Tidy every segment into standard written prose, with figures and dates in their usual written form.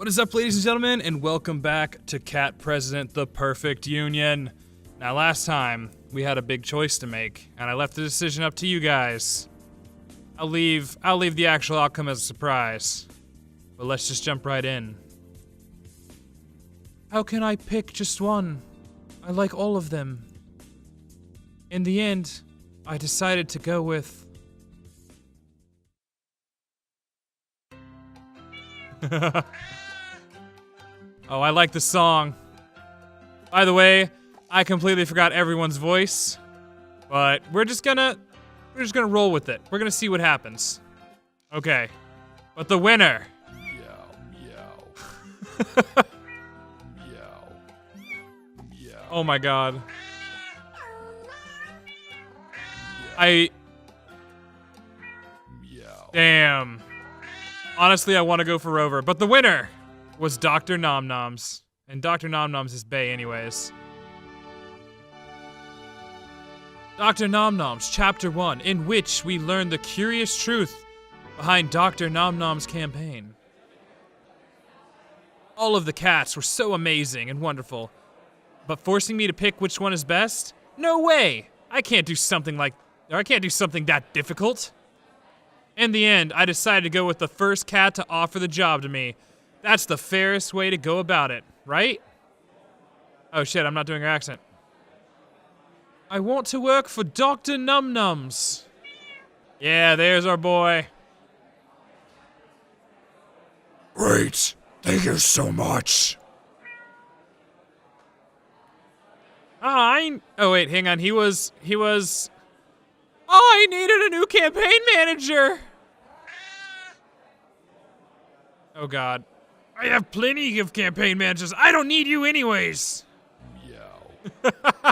What is up, ladies and gentlemen, and welcome back to Cat President, the Perfect Union. Now, last time, we had a big choice to make, and I left the decision up to you guys. I'll leave the actual outcome as a surprise, but let's just jump right in. How can I pick just one? I like all of them. In the end, I decided to go with... Oh, I like the song. By the way, I completely forgot everyone's voice, but we're just gonna roll with it. We're gonna see what happens. Okay, but the winner. Oh my god. Damn. Honestly, I want to go for Rover, but the winner was Dr. Nom Noms. And Dr. Nom Noms is bae anyways. Dr. Nom Noms, Chapter 1, in which we learn the curious truth behind Dr. Nom Nom's campaign. All of the cats were so amazing and wonderful, but forcing me to pick which one is best? No way! I can't do something that difficult. In the end, I decided to go with the first cat to offer the job to me. That's the fairest way to go about it, right? Oh shit, I'm not doing her accent. I want to work for Dr. Num Nums. Yeah, there's our boy. Great. Thank you so much. Oh wait, hang on, he was... Oh, I needed a new campaign manager! Oh god. I have plenty of campaign managers. I don't need you anyways. Meow.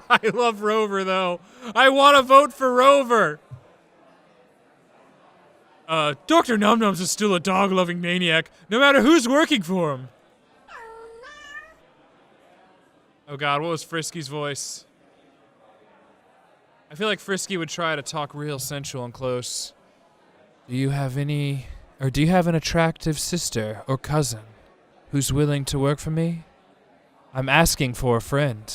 I love Rover though. I want to vote for Rover. Dr. Num Nums is still a dog-loving maniac, no matter who's working for him. Oh god, what was Frisky's voice? I feel like Frisky would try to talk real sensual and close. Do you have an attractive sister or cousin who's willing to work for me? I'm asking for a friend.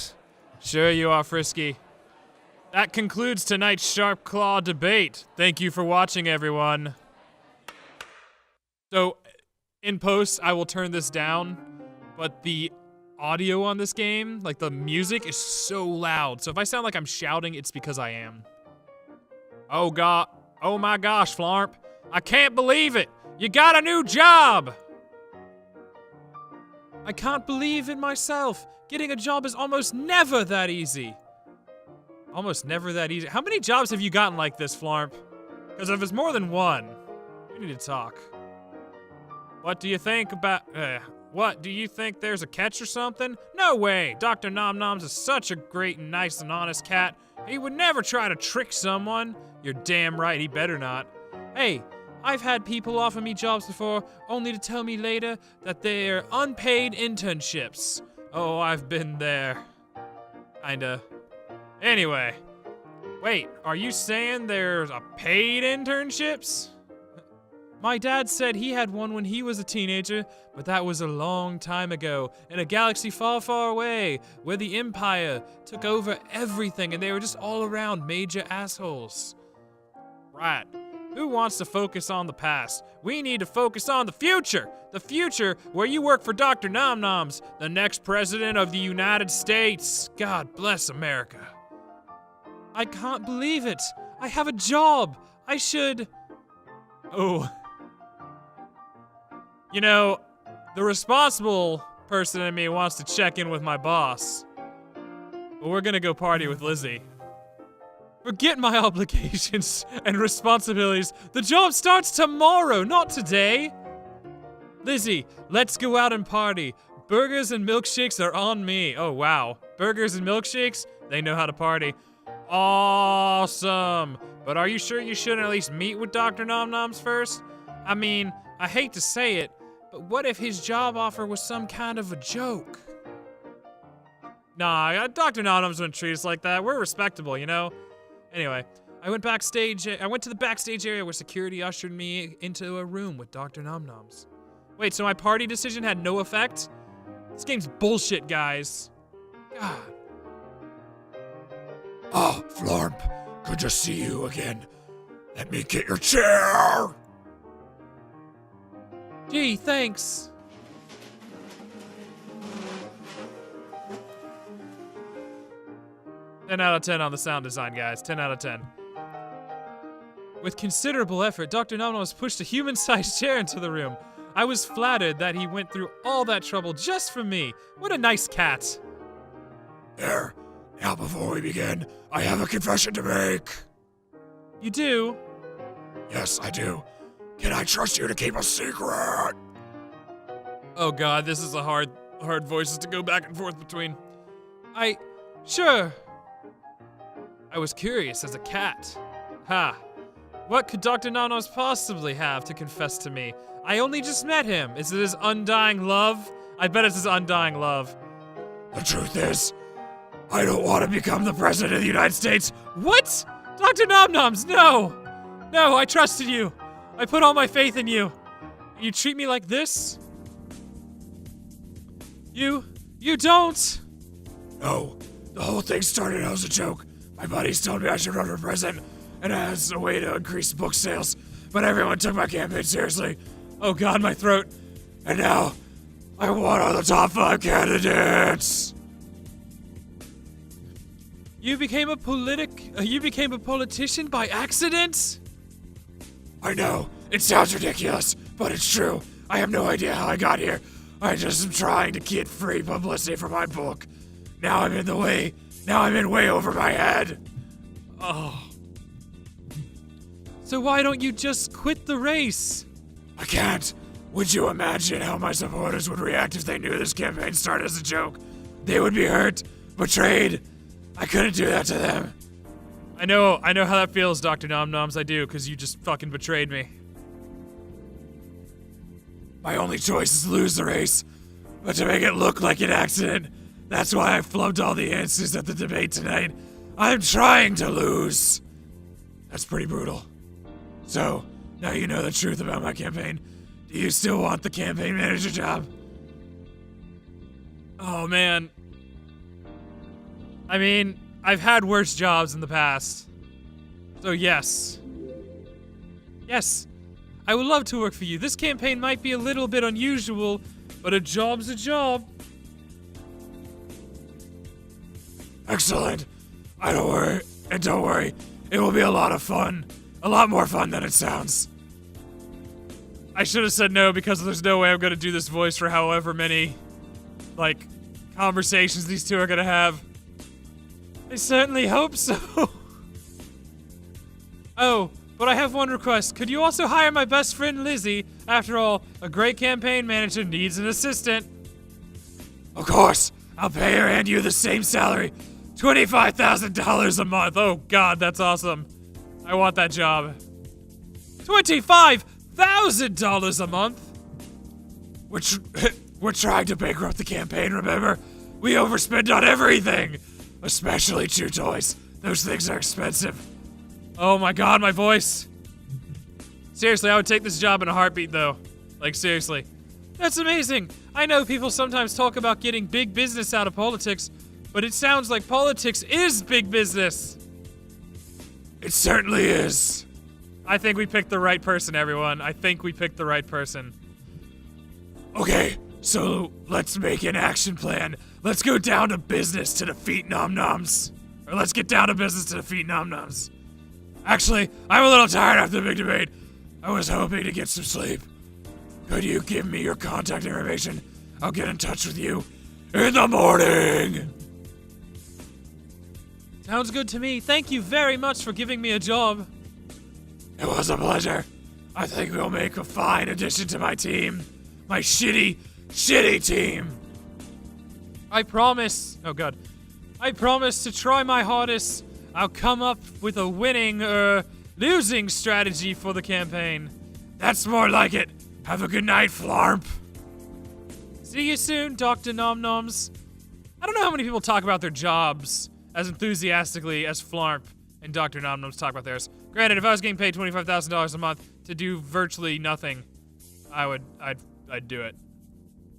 Sure you are, Frisky. That concludes tonight's Sharp Claw debate. Thank you for watching, everyone. So, in post, I will turn this down, but the audio on this game, like the music, is so loud. So if I sound like I'm shouting, it's because I am. Oh god. Oh my gosh, Flarp. I can't believe it. You got a new job. I can't believe it myself. Getting a job is almost never that easy. Almost never that easy. How many jobs have you gotten like this, Flarp? Because if it's more than one, we need to talk. What do you think about... What, do you think there's a catch or something? No way! Dr. Nom Noms is such a great and nice and honest cat. He would never try to trick someone. You're damn right, he better not. Hey, I've had people offer me jobs before, only to tell me later that they're unpaid internships. Oh, I've been there. Kinda. Anyway. Wait, are you saying there's a paid internships? My dad said he had one when he was a teenager, but that was a long time ago, in a galaxy far, far away, where the Empire took over everything and they were just all around major assholes. Right. Who wants to focus on the past? We need to focus on the future! The future where you work for Dr. Nom Noms, the next president of the United States. God bless America. I can't believe it. I have a job. I should... Oh... You know, the responsible person in me wants to check in with my boss. But we're gonna go party with Lizzie. Forget my obligations and responsibilities. The job starts tomorrow, not today. Lizzie, let's go out and party. Burgers and milkshakes are on me. Oh, wow. Burgers and milkshakes? They know how to party. Awesome. But are you sure you shouldn't at least meet with Dr. Nom Noms first? I mean, I hate to say it, but what if his job offer was some kind of a joke? Nah, Dr. Nom Noms wouldn't treat us like that. We're respectable, you know? Anyway, I went to the backstage area where security ushered me into a room with Dr. Nom Noms. Wait, so my party decision had no effect? This game's bullshit, guys. God. Oh, Florp, good to see you again. Let me get your chair. Gee, thanks. Ten out of 10 on the sound design, guys. 10 out of 10. With considerable effort, Dr. Nomnos pushed a human-sized chair into the room. I was flattered that he went through all that trouble just for me. What a nice cat. There. Now before we begin, I have a confession to make. You do? Yes, I do. Can I trust you to keep a secret? Oh god, this is a hard voices to go back and forth between. Sure. I was curious as a cat. Ha. What could Dr. Nanos possibly have to confess to me? I only just met him. Is it his undying love? I bet it's his undying love. The truth is, I don't want to become the president of the United States. What? Dr. Nomnoms, no! No, I trusted you. I put all my faith in you. You treat me like this? You don't? No, the whole thing started out as a joke. My buddies told me I should run for president, and as a way to increase book sales, but everyone took my campaign seriously. Oh god, my throat. And now, I'm one of the top 5 candidates. You became a politician by accident? I know, it sounds ridiculous, but it's true. I have no idea how I got here. I just am trying to get free publicity for my book. Now I'm in way over my head. Oh. So why don't you just quit the race? I can't. Would you imagine how my supporters would react if they knew this campaign started as a joke? They would be hurt, betrayed. I couldn't do that to them. I know how that feels, Dr. Nomnoms, I do, because you just fucking betrayed me. My only choice is to lose the race, but to make it look like an accident, that's why I flubbed all the answers at the debate tonight. I'm trying to lose. That's pretty brutal. So, now you know the truth about my campaign. Do you still want the campaign manager job? Oh, man. I mean, I've had worse jobs in the past. So, yes. Yes. I would love to work for you. This campaign might be a little bit unusual, but a job's a job. Excellent. Don't worry. It will be a lot of fun. A lot more fun than it sounds. I should have said no because there's no way I'm going to do this voice for however many, conversations these two are going to have. I certainly hope so. Oh, but I have one request. Could you also hire my best friend Lizzie? After all, a great campaign manager needs an assistant. Of course. I'll pay her and you the same salary. $25,000 a month. Oh god, that's awesome. I want that job. $25,000 a month? We're trying to bankrupt the campaign, remember? We overspend on everything. Especially chew toys. Those things are expensive. Oh my god, my voice. Seriously, I would take this job in a heartbeat, though. Seriously. That's amazing. I know people sometimes talk about getting big business out of politics, but it sounds like politics is big business. It certainly is. I think we picked the right person, everyone. I think we picked the right person. Okay, so let's make an action plan. Let's go down to business to defeat Nom Noms. Or let's get down to business to defeat Nom Noms. Actually, I'm a little tired after the big debate. I was hoping to get some sleep. Could you give me your contact information? I'll get in touch with you in the morning. Sounds good to me. Thank you very much for giving me a job. It was a pleasure. I think we'll make a fine addition to my team. My shitty team. I promise. Oh god. I promise to try my hardest. I'll come up with a winning losing strategy for the campaign. That's more like it. Have a good night, Flarp. See you soon, Dr. Nomnoms. I don't know how many people talk about their jobs as enthusiastically as Flarp and Dr. Nomnoms talk about theirs. Granted, if I was getting paid $25,000 a month to do virtually nothing, I'd I'd do it.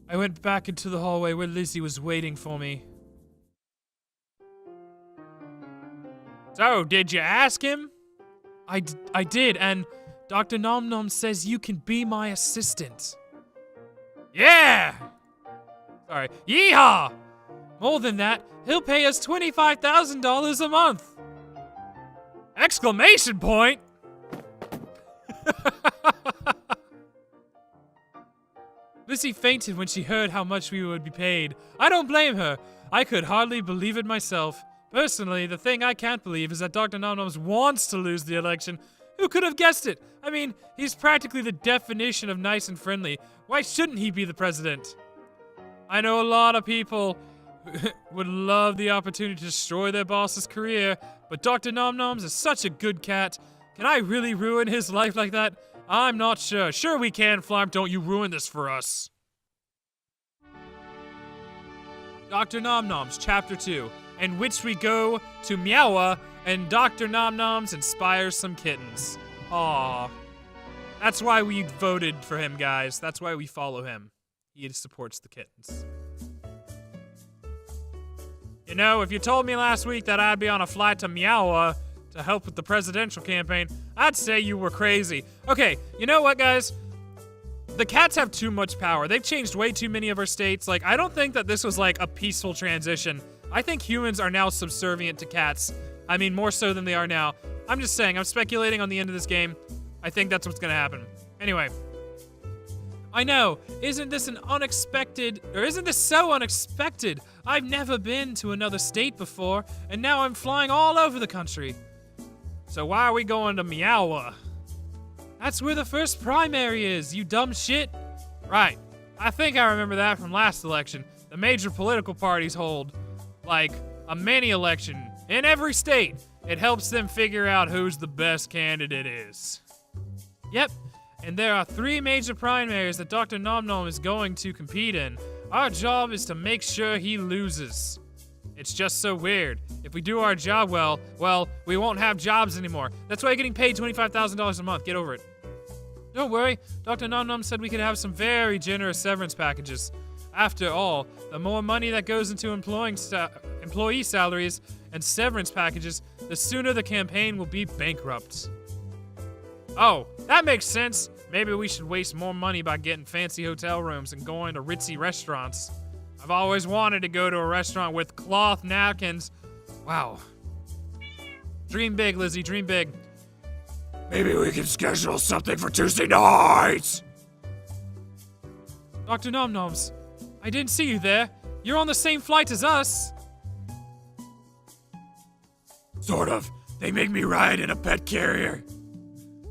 I went back into the hallway where Lizzie was waiting for me. So, did you ask him? I did, and Dr. Nom Nom says you can be my assistant. Yeah! Sorry. Yeehaw! More than that, he'll pay us $25,000 a month. Exclamation point! Lizzie fainted when she heard how much we would be paid. I don't blame her. I could hardly believe it myself. Personally, the thing I can't believe is that Dr. Nom Noms wants to lose the election. Who could have guessed it? I mean, he's practically the definition of nice and friendly. Why shouldn't he be the president? I know a lot of people would love the opportunity to destroy their boss's career, but Dr. Nom Noms is such a good cat. Can I really ruin his life like that? I'm not sure. Sure we can, Flarp. Don't you ruin this for us. Dr. Nom Noms, Chapter 2, in which we go to Meowa and Dr. Nom Noms inspires some kittens. Aww. That's why we voted for him, guys. That's why we follow him. He supports the kittens. You know, if you told me last week that I'd be on a flight to Meowa to help with the presidential campaign, I'd say you were crazy. Okay, you know what, guys? The cats have too much power. They've changed way too many of our states. Like, I don't think that this was, like, a peaceful transition. I think humans are now subservient to cats. I mean, more so than they are now. I'm just saying, I'm speculating on the end of this game. I think that's what's gonna happen. Anyway. I know, isn't this so unexpected? I've never been to another state before, and now I'm flying all over the country. So why are we going to Meowa? That's where the first primary is, you dumb shit. Right, I think I remember that from last election. The major political parties hold, like, a mini election in every state. It helps them figure out who's the best candidate is. Yep. And there are 3 major primaries that Dr. Nom Nom is going to compete in. Our job is to make sure he loses. It's just so weird. If we do our job well, we won't have jobs anymore. That's why you're getting paid $25,000 a month. Get over it. Don't worry. Dr. Nom Nom said we could have some very generous severance packages. After all, the more money that goes into employee salaries and severance packages, the sooner the campaign will be bankrupt. Oh, that makes sense. Maybe we should waste more money by getting fancy hotel rooms and going to ritzy restaurants. I've always wanted to go to a restaurant with cloth napkins. Wow. Dream big, Lizzie, dream big. Maybe we can schedule something for Tuesday nights. Dr. Nom Noms, I didn't see you there. You're on the same flight as us. Sort of. They make me ride in a pet carrier.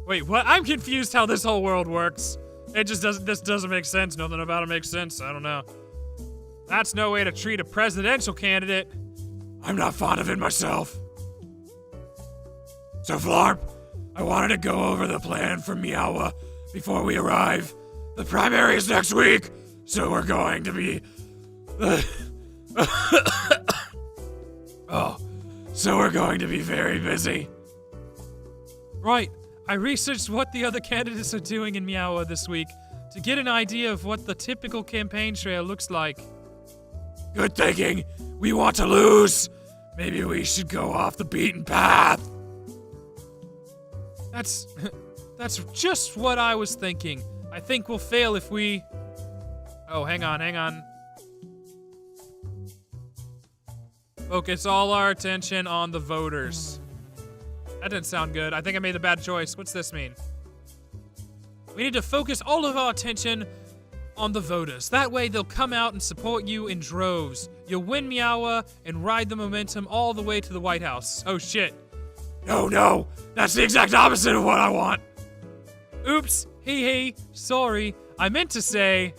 Wait, what? I'm confused how this whole world works. This doesn't make sense. Nothing about it makes sense. I don't know. That's no way to treat a presidential candidate. I'm not fond of it myself. So, Flarp, I wanted to go over the plan for Meowa before we arrive. The primary is next week, so we're going to be... So we're going to be very busy. Right. I researched what the other candidates are doing in Meowa this week to get an idea of what the typical campaign trail looks like. Good thinking. We want to lose. Maybe we should go off the beaten path. That's just what I was thinking. I think we'll fail if we... Oh, hang on. Focus all our attention on the voters. That didn't sound good. I think I made a bad choice. What's this mean? We need to focus all of our attention on the voters. That way they'll come out and support you in droves. You'll win Meowa and ride the momentum all the way to the White House. Oh shit. No. That's the exact opposite of what I want. Oops. Hey. Sorry. I meant to say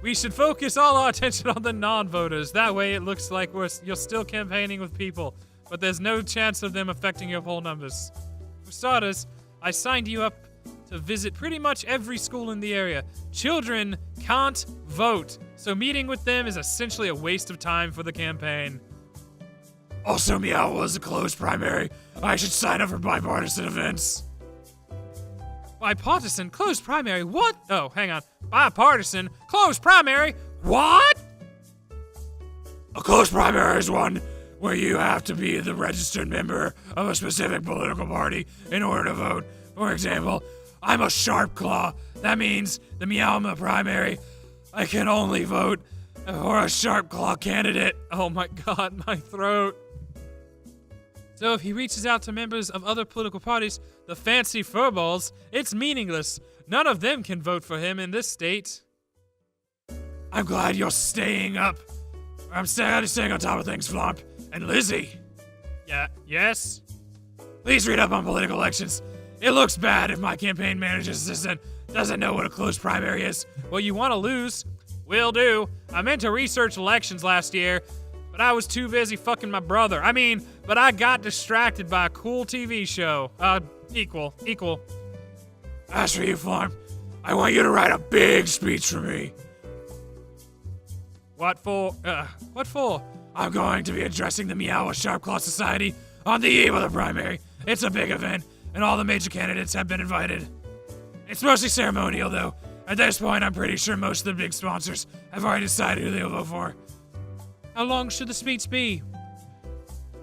we should focus all our attention on the non-voters. That way it looks like you're still campaigning with people, but there's no chance of them affecting your poll numbers. For starters, I signed you up to visit pretty much every school in the area. Children can't vote, so meeting with them is essentially a waste of time for the campaign. Also, Meow was a closed primary. I should sign up for bipartisan events. Bipartisan, closed primary, what? Oh, hang on. Bipartisan, closed primary, what? A closed primary is one where you have to be the registered member of a specific political party in order to vote. For example, I'm a Sharp Claw. That means the Meowma primary, I can only vote for a Sharp Claw candidate. Oh my god, my throat. So if he reaches out to members of other political parties, the fancy furballs, it's meaningless. None of them can vote for him in this state. I'm glad you're staying up. I'm staying on top of things, Flomp. And Lizzie. Yeah, yes? Please read up on political elections. It looks bad if my campaign manager's assistant doesn't know what a closed primary is. Well, you want to lose? Will do. I meant to research elections last year, but I was too busy fucking my brother. But I got distracted by a cool TV show. Equal. As for you, Flomp, I want you to write a big speech for me. What for? I'm going to be addressing the Meowa Sharp Claw Society on the eve of the primary. It's a big event, and all the major candidates have been invited. It's mostly ceremonial, though. At this point, I'm pretty sure most of the big sponsors have already decided who they'll vote for. How long should the speech be?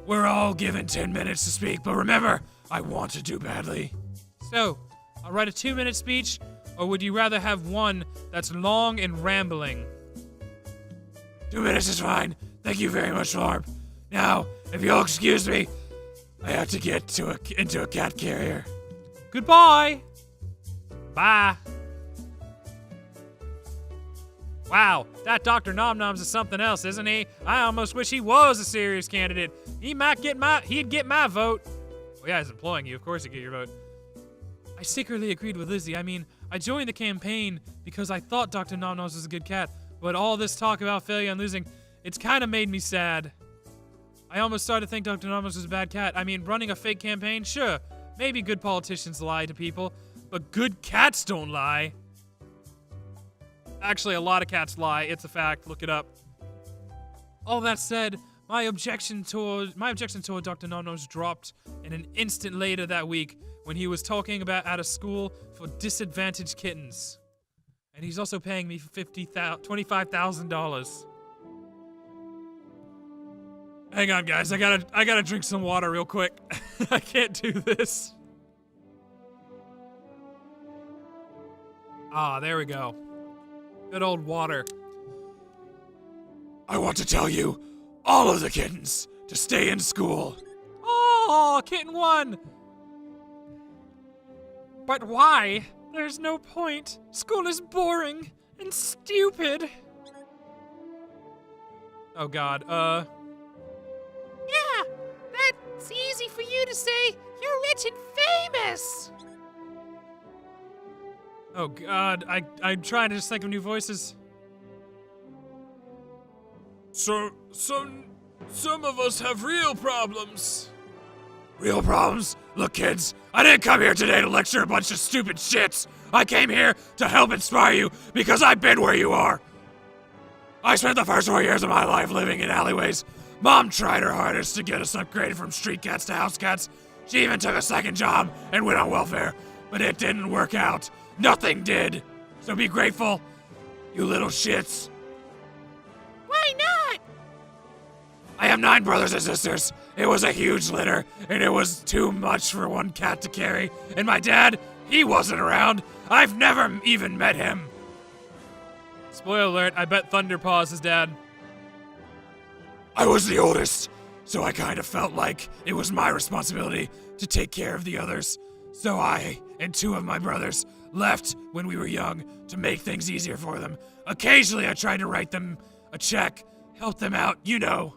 We're all given 10 minutes to speak, but remember, I want to do badly. So, I'll write a 2-minute speech, or would you rather have one that's long and rambling? 2 minutes is fine. Thank you very much, Florp. Now, if you'll excuse me, I have to get into a cat carrier. Goodbye! Bye! Wow, that Dr. Nom Noms is something else, isn't he? I almost wish he was a serious candidate. He'd get my vote. Well, yeah, he's employing you. Of course he'd get your vote. I secretly agreed with Lizzie. I joined the campaign because I thought Dr. Nom Noms was a good cat, but all this talk about failure and losing, it's kind of made me sad. I almost started to think Dr. Nom Noms was a bad cat. Running a fake campaign, sure. Maybe good politicians lie to people, but good cats don't lie. Actually, a lot of cats lie. It's a fact. Look it up. All that said, my objection toward Dr. Nom Noms dropped in an instant later that week when he was talking about at a school for disadvantaged kittens. And he's also paying me $25,000. Hang on, guys. I gotta drink some water real quick. I can't do this. Ah, there we go. Good old water. I want to tell you, all of the kittens, to stay in school. Oh, kitten 1. But why? There's no point. School is boring and stupid. Oh god, Yeah, that's easy for you to say. You're rich and famous. Oh god, I'm trying to just think of new voices. So, some of us have real problems. Real problems? Look, kids, I didn't come here today to lecture a bunch of stupid shits. I came here to help inspire you because I've been where you are. I spent the first 4 years of my life living in alleyways. Mom tried her hardest to get us upgraded from street cats to house cats. She even took a second job and went on welfare, but it didn't work out. Nothing did. So be grateful, you little shits. Why not? I have 9 brothers and sisters. It was a huge litter, and it was too much for one cat to carry. And my dad, he wasn't around. I've never even met him. Spoiler alert, I bet Thunderpaw's his dad. I was the oldest, so I kind of felt like it was my responsibility to take care of the others. So I and 2 of my brothers left when we were young to make things easier for them. Occasionally I tried to write them a check, help them out, you know.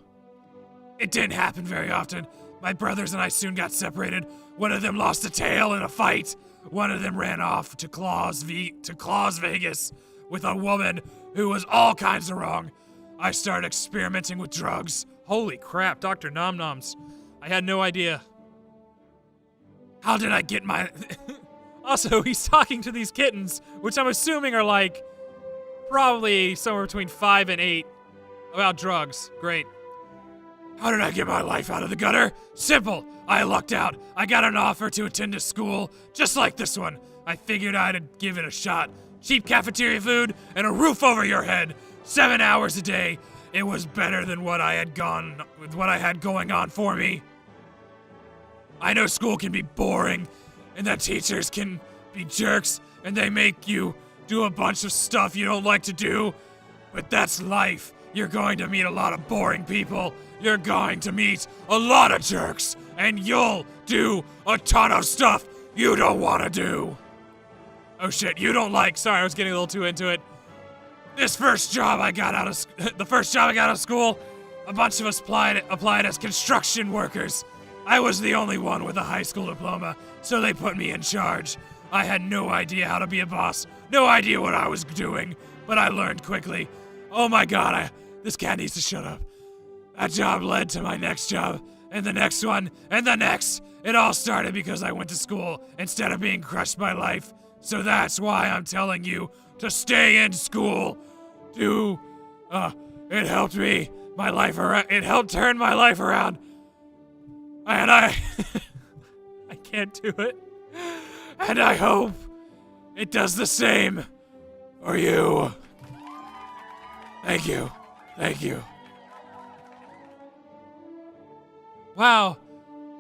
It didn't happen very often. My brothers and I soon got separated. One of them lost a tail in a fight. One of them ran off to Claus Vegas with a woman who was all kinds of wrong. I started experimenting with drugs. Holy crap, Dr. Nom Noms. I had no idea. How did I get my... Also, he's talking to these kittens, which I'm assuming are like probably somewhere between 5 and 8, about drugs. Great. How did I get my life out of the gutter? Simple. I lucked out. I got an offer to attend a school just like this one. I figured I'd give it a shot. Cheap cafeteria food and a roof over your head. 7 hours a day. It was better than what I had going on for me. I know school can be boring, and that teachers can be jerks, and they make you do a bunch of stuff you don't like to do, but that's life. You're going to meet a lot of boring people. You're going to meet a lot of jerks, and you'll do a ton of stuff you don't want to do. Oh shit, you don't like. Sorry, I was getting a little too into it. The first job I got out of school, a bunch of us applied as construction workers. I was the only one with a high school diploma, so they put me in charge. I had no idea how to be a boss, no idea what I was doing, but I learned quickly. Oh my god, this cat needs to shut up. That job led to my next job, and the next one, and the next. It all started because I went to school instead of being crushed by life. So that's why I'm telling you to stay in school. It helped me, my life around. It helped turn my life around. And I can't do it. And I hope it does the same for you. Thank you. Thank you. Wow,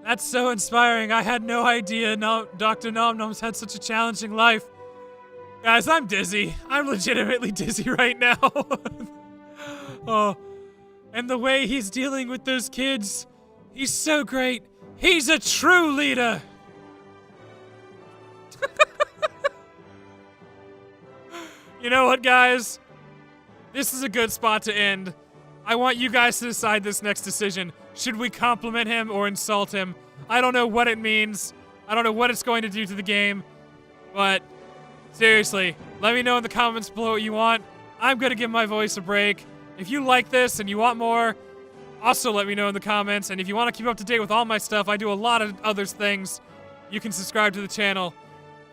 that's so inspiring. I had no idea Dr. Nom Nom's had such a challenging life. Guys, I'm dizzy. I'm legitimately dizzy right now. Oh, and the way he's dealing with those kids, he's so great. He's a true leader. You know what, guys? This is a good spot to end. I want you guys to decide this next decision. Should we compliment him or insult him? I don't know what it means. I don't know what it's going to do to the game. But seriously, let me know in the comments below what you want. I'm going to give my voice a break. If you like this and you want more, also let me know in the comments. And if you want to keep up to date with all my stuff, I do a lot of other things. You can subscribe to the channel.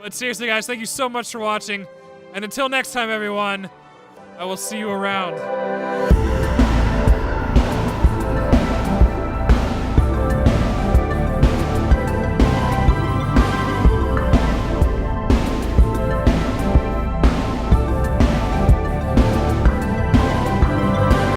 But seriously, guys, thank you so much for watching. And until next time, everyone, I will see you around.